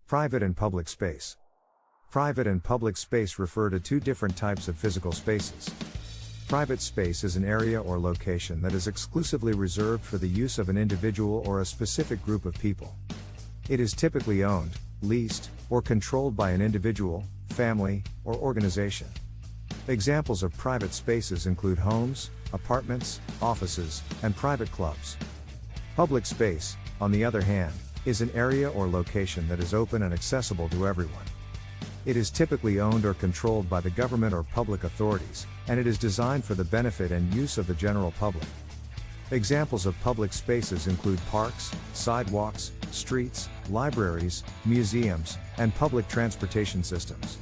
Private and public space. Private and public space refer to two different types of physical spaces. Private space is an area or location that is exclusively reserved for the use of an individual or a specific group of people. It is typically owned, leased, or controlled by an individual, family, or organization. Examples of private spaces include homes, apartments, offices, and private clubs. Public space, on the other hand, is an area or location that is open and accessible to everyone. It is typically owned or controlled by the government or public authorities, and it is designed for the benefit and use of the general public. Examples of public spaces include parks, sidewalks, streets, libraries, museums, and public transportation systems.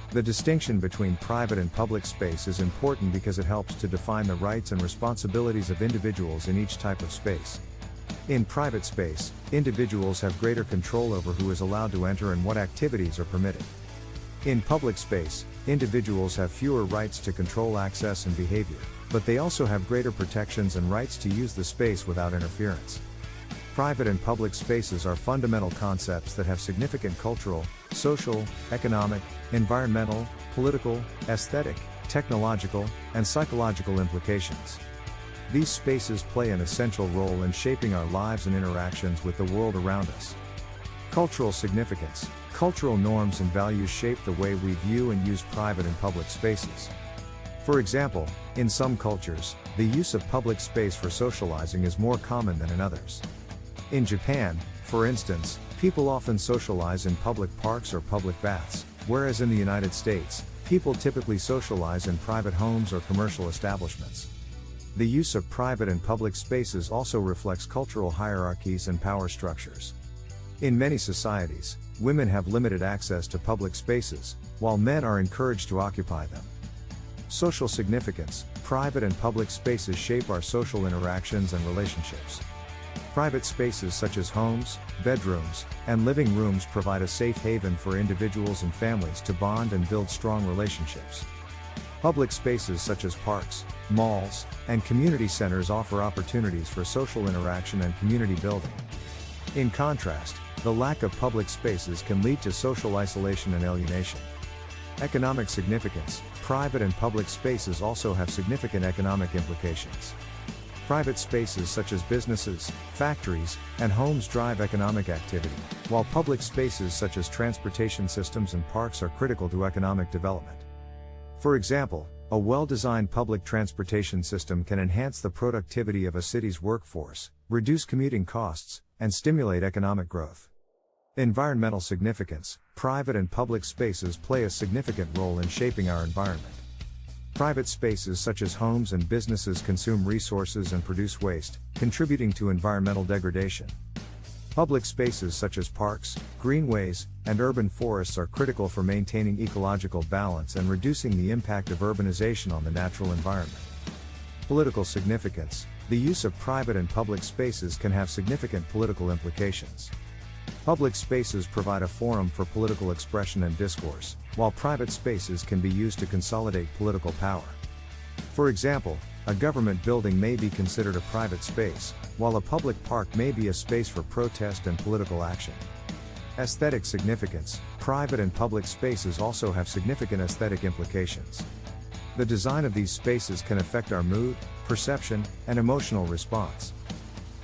The distinction between private and public space is important because it helps to define the rights and responsibilities of individuals in each type of space. In private space, individuals have greater control over who is allowed to enter and what activities are permitted. In public space, individuals have fewer rights to control access and behavior, but they also have greater protections and rights to use the space without interference. Private and public spaces are fundamental concepts that have significant cultural, social, economic, environmental, political, aesthetic, technological, and psychological implications. These spaces play an essential role in shaping our lives and interactions with the world around us. Cultural significance. Cultural norms and values shape the way we view and use private and public spaces. For example, in some cultures, the use of public space for socializing is more common than in others. In Japan, for instance, people often socialize in public parks or public baths, whereas in the United States, people typically socialize in private homes or commercial establishments. The use of private and public spaces also reflects cultural hierarchies and power structures. In many societies, women have limited access to public spaces, while men are encouraged to occupy them. Social significance. Private and public spaces shape our social interactions and relationships. Private spaces such as homes, bedrooms, and living rooms provide a safe haven for individuals and families to bond and build strong relationships. Public spaces such as parks, malls, and community centers offer opportunities for social interaction and community building. In contrast, the lack of public spaces can lead to social isolation and alienation. Economic significance. Private and public spaces also have significant economic implications. Private spaces such as businesses, factories, and homes drive economic activity, while public spaces such as transportation systems and parks are critical to economic development. For example, a well-designed public transportation system can enhance the productivity of a city's workforce, reduce commuting costs, and stimulate economic growth. Environmental significance. Private and public spaces play a significant role in shaping our environment. Private spaces such as homes and businesses consume resources and produce waste, contributing to environmental degradation. Public spaces such as parks, greenways, and urban forests are critical for maintaining ecological balance and reducing the impact of urbanization on the natural environment. Political significance. The use of private and public spaces can have significant political implications. Public spaces provide a forum for political expression and discourse, while private spaces can be used to consolidate political power. For example, a government building may be considered a private space, while a public park may be a space for protest and political action. Aesthetic significance. Private and public spaces also have significant aesthetic implications. The design of these spaces can affect our mood, perception, and emotional response.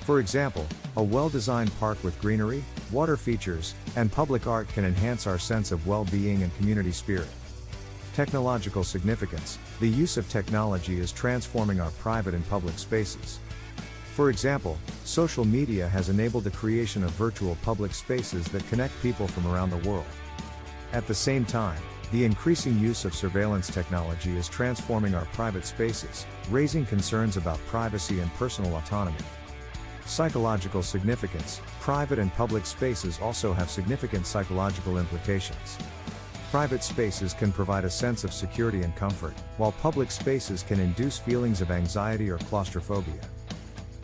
For example, a well-designed park with greenery, water features, and public art can enhance our sense of well-being and community spirit. Technological significance. The use of technology is transforming our private and public spaces. For example, social media has enabled the creation of virtual public spaces that connect people from around the world. At the same time, the increasing use of surveillance technology is transforming our private spaces, raising concerns about privacy and personal autonomy. Psychological significance. Private and public spaces also have significant psychological implications. Private spaces can provide a sense of security and comfort, while public spaces can induce feelings of anxiety or claustrophobia.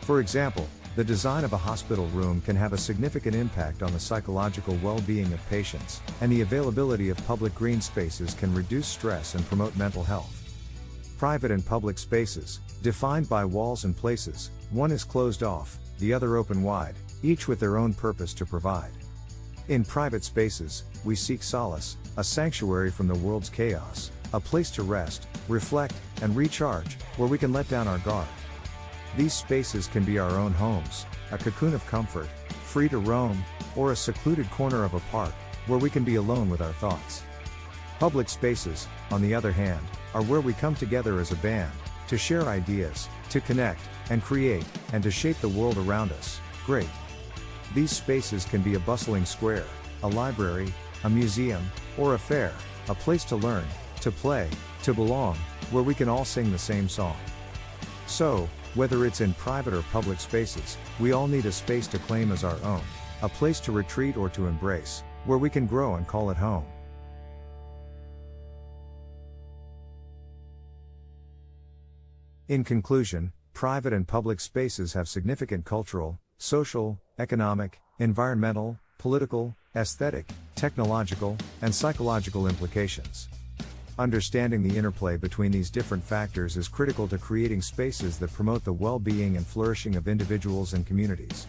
For example, the design of a hospital room can have a significant impact on the psychological well-being of patients, and the availability of public green spaces can reduce stress and promote mental health. Private and public spaces, defined by walls and places, one is closed off, the other open wide, each with their own purpose to provide. In private spaces, we seek solace, a sanctuary from the world's chaos, a place to rest, reflect, and recharge, where we can let down our guard. These spaces can be our own homes, a cocoon of comfort, free to roam, or a secluded corner of a park, where we can be alone with our thoughts. Public spaces, on the other hand, are where we come together as a band, to share ideas, to connect, and create, and to shape the world around us. Great. These spaces can be a bustling square, a library, a museum, or a fair, a place to learn, to play, to belong, where we can all sing the same song. So, whether it's in private or public spaces, we all need a space to claim as our own, a place to retreat or to embrace, where we can grow and call it home. In conclusion, private and public spaces have significant cultural, social, economic, environmental, political, aesthetic, technological, and psychological implications. Understanding the interplay between these different factors is critical to creating spaces that promote the well-being and flourishing of individuals and communities.